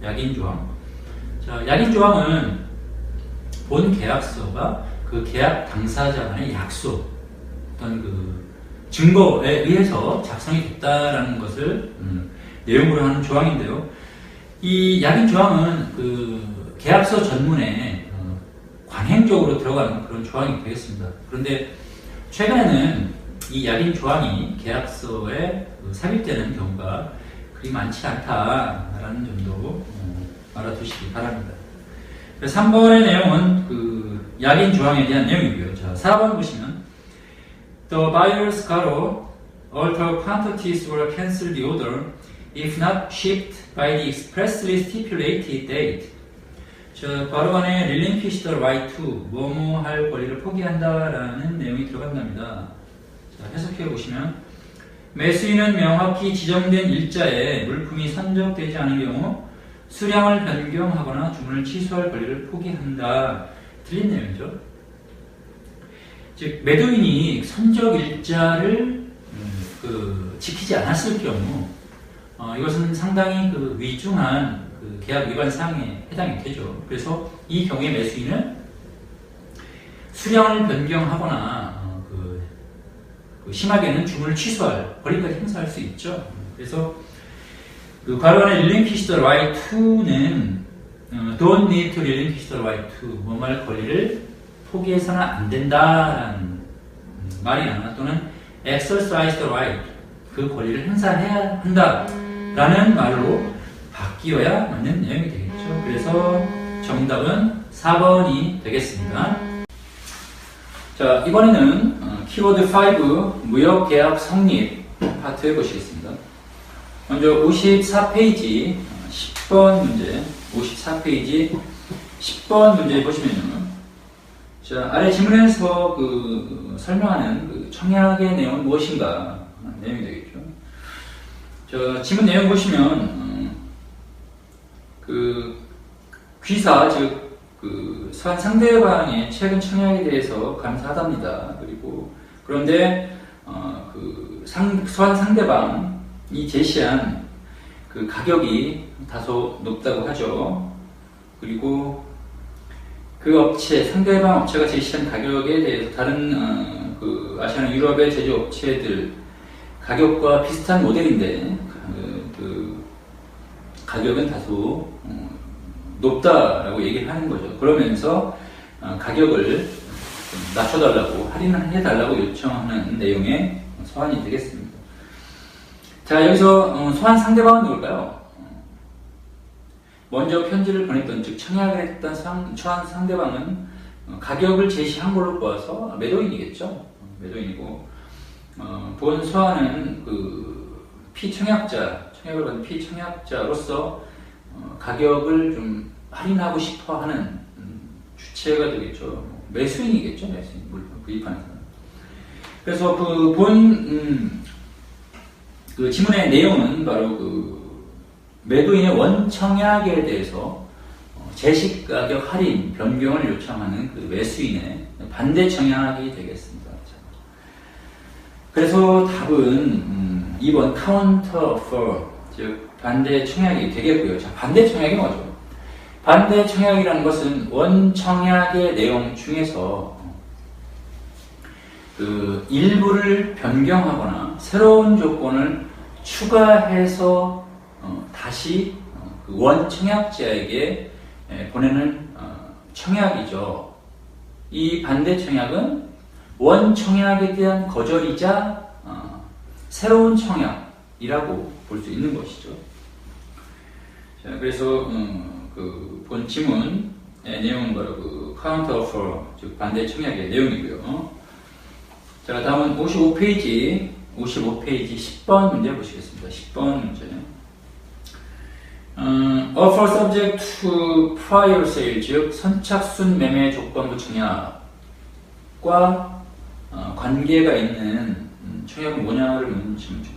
약인 조항. 자, 약인 조항은 본 계약서가 그 계약 당사자 간의 약속, 어떤 그 증거에 의해서 작성이 됐다라는 것을 내용으로 하는 조항인데요. 이 약인 조항은 그 계약서 전문에 관행적으로 들어가는 그런 조항이 되겠습니다. 그런데 최근에는 이 약인 조항이 계약서에 삽입되는 경우가 그리 많지 않다라는 점도 알아두시기 바랍니다. 3번의 내용은 그 약인 조항에 대한 내용이고요. 자, 4번 보시면 The buyers 가로 alter quantities or cancel the order if not shipped by the expressly stipulated date. 자, 바로 안에 relinquish the right to, 뭐뭐 할 권리를 포기한다라는 내용이 들어간답니다. 자, 해석해 보시면 매수인은 명확히 지정된 일자에 물품이 선적되지 않은 경우 수량을 변경하거나 주문을 취소할 권리를 포기한다. 틀린 내용이죠. 즉 매도인이 선적 일자를 지키지 않았을 경우 이것은 상당히 그 위중한 그 계약 위반 사항에 해당이 되죠. 그래서 이 경우에 매수인은 수량을 변경하거나 심하게는 주문을 취소할 권리까지 행사할 수 있죠. 그래서 그 괄호 안에 relinquish the right to는 don't need to relinquish the right to, 뭐말 권리를 포기해서는 안 된다라는 말이나 또는 exercise the right, 그 권리를 행사해야 한다라는 말로 바뀌어야 맞는 내용이 되겠죠. 그래서 정답은 4번이 되겠습니다. 자, 이번에는 키워드 5 무역계약 성립 파트 해보시겠습니다. 먼저 54페이지 10번 문제, 54페이지 10번 문제 보시면요. 자, 아래 지문에서 설명하는 청약의 내용은 무엇인가 내용이 되겠죠. 저 지문 내용 보시면 귀사 즉 상대방의 최근 청약에 대해서 감사하답니다. 그리고 그런데 소환 상대방이 제시한 가격이 다소 높다고 하죠. 그리고 상대방 업체가 제시한 가격에 대해서 다른 아시아나 유럽의 제조업체들 가격과 비슷한 모델인데 가격은 다소 높다라고 얘기를 하는 거죠. 그러면서 가격을 좀 낮춰달라고, 할인을 해달라고 요청하는 내용의 소환이 되겠습니다. 자, 여기서 소환 상대방은 누굴까요? 먼저 편지를 보냈던, 즉 청약을 했던 소환 상대방은 가격을 제시한 걸로 보아서 매도인이겠죠. 매도인이고, 본 소환은 청약을 받은 피청약자로서 가격을 좀 할인하고 싶어 하는 주체가 되겠죠. 매수인이겠죠. 매수인, 구입하는 사람. 그래서 지문의 내용은 바로 매도인의 원청약에 대해서 제시가격 할인, 변경을 요청하는 매수인의 반대 청약이 되겠습니다. 그래서 답은 2번 counter offer, 즉 반대 청약이 되겠고요. 자, 반대 청약이 뭐죠? 반대 청약이라는 것은 원청약의 내용 중에서 일부를 변경하거나 새로운 조건을 추가해서 다시 원청약자에게 보내는 청약이죠. 이 반대 청약은 원청약에 대한 거절이자 새로운 청약이라고 볼 수 있는 것이죠. 자, 그래서 본 지문의 내용은 바로 counter offer, 즉 반대 청약의 내용이고요. 자, 다음은 55페이지 10번 문제 보시겠습니다. 10번 문제. offer subject to prior sale, 즉 선착순 매매 조건부 청약과 관계가 있는 청약은 뭐냐를 묻는 질문이죠.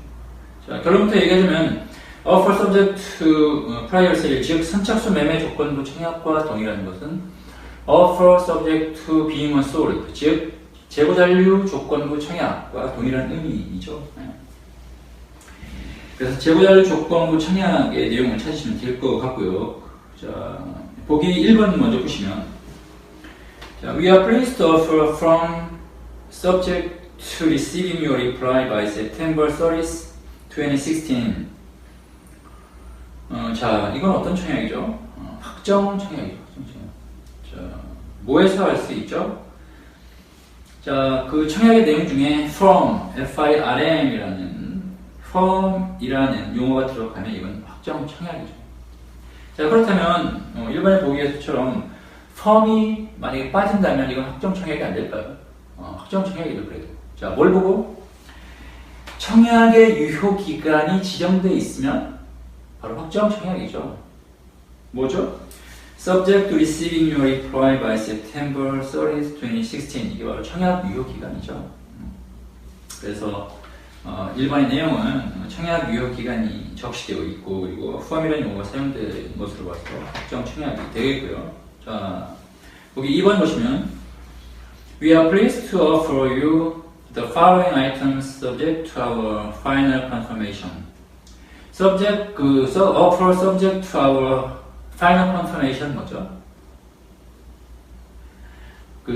자, 결론부터 얘기하자면 offer subject to prior sale, 즉 선착순 매매 조건부 청약과 동일한 것은 offer subject to being sold, 즉 재고잔류 조건부 청약과 동일한 의미이죠. 그래서 재고잔류 조건부 청약의 내용을 찾으시면 될 것 같고요. 자, 보기 1번 먼저 보시면, 자, we are pleased to offer from subject to receiving your reply by September 30th, 2016. 자, 이건 어떤 청약이죠? 확정 청약이죠. 자, 뭐에서 할 수 있죠? 자, 그 청약의 내용 중에 firm, FIRM이라는 firm이라는 용어가 들어가면 이건 확정 청약이죠. 자, 그렇다면 일반의 보기에서처럼 firm이 만약에 빠진다면 이건 확정 청약이 안 될까요? 확정 청약이죠. 그래도. 자, 뭘 보고? 청약의 유효 기간이 지정되어 있으면 바로 확정 청약이죠. 뭐죠? Subject to receiving your reply by September 30th, 2016. 이게 바로 청약 유효 기간이죠. 그래서 일반의 내용은 청약 유효 기간이 적시되어 있고, 그리고 firm이라는 용어가 사용된 것으로 봐서 확정 청약이 되겠고요. 자, 여기 2번 보시면 we are pleased to offer you the following items subject to our final confirmation. offer subject to our final confirmation 뭐죠?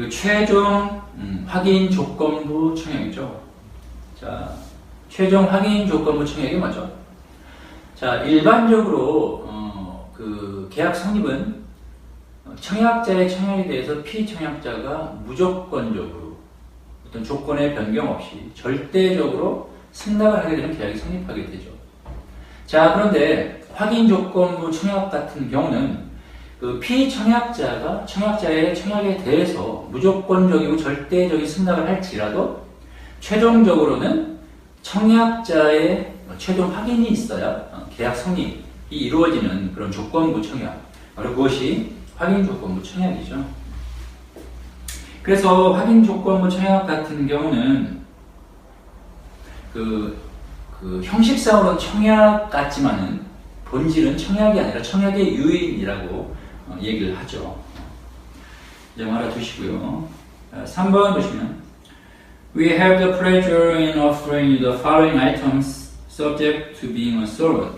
최종 확인 조건부 청약이죠. 자, 최종 확인 조건부 청약이 뭐죠? 자, 일반적으로 계약 성립은 청약자의 청약에 대해서 피청약자가 무조건적으로 어떤 조건의 변경 없이 절대적으로 승낙을 하게 되면 계약이 성립하게 되죠. 자, 그런데 확인 조건부 청약 같은 경우는 그 피청약자가 청약자의 청약에 대해서 무조건적이고 절대적인 승낙을 할지라도 최종적으로는 청약자의 최종 확인이 있어야 계약 성립이 이루어지는 그런 조건부 청약, 바로 그것이 확인 조건부 청약이죠. 그래서 확인 조건부 청약 같은 경우는 그 형식상으로는 청약 같지만은 본질은 청약이 아니라 청약의 유인이라고 얘기를 하죠. 좀 알아두시고요. 3번 보시면 We have the pleasure in offering you the following items subject to being unsold.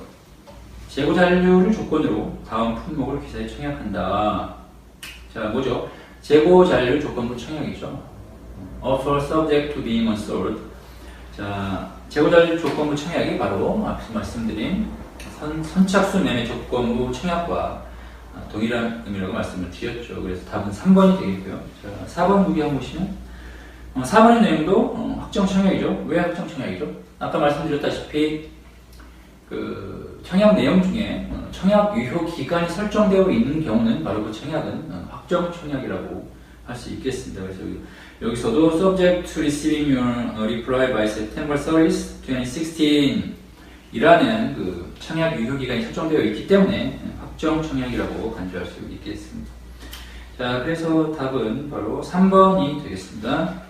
재고 잔류를 조건으로 다음 품목을 기사에 청약한다. 자, 뭐죠? 재고 잔류 조건부 청약이죠. Offer subject to being unsold. 자, 재고 잔류 조건부 청약이 바로 앞서 말씀드린 선착순 매매 조건부 청약과 동일한 의미라고 말씀을 드렸죠. 그래서 답은 3번이 되겠고요. 자, 4번 무기 한번 보시면 4번의 내용도 확정 청약이죠. 왜 확정 청약이죠? 아까 말씀드렸다시피 그 청약 내용 중에 청약 유효 기간이 설정되어 있는 경우는 바로 그 청약은 확정 청약이라고 할 수 있겠습니다. 그래서 여기서도 subject to receiving your reply by September 30th, 2016 이라는 그 청약 유효 기간이 설정되어 있기 때문에 확정 청약이라고 간주할 수 있겠습니다. 자, 그래서 답은 바로 3번이 되겠습니다.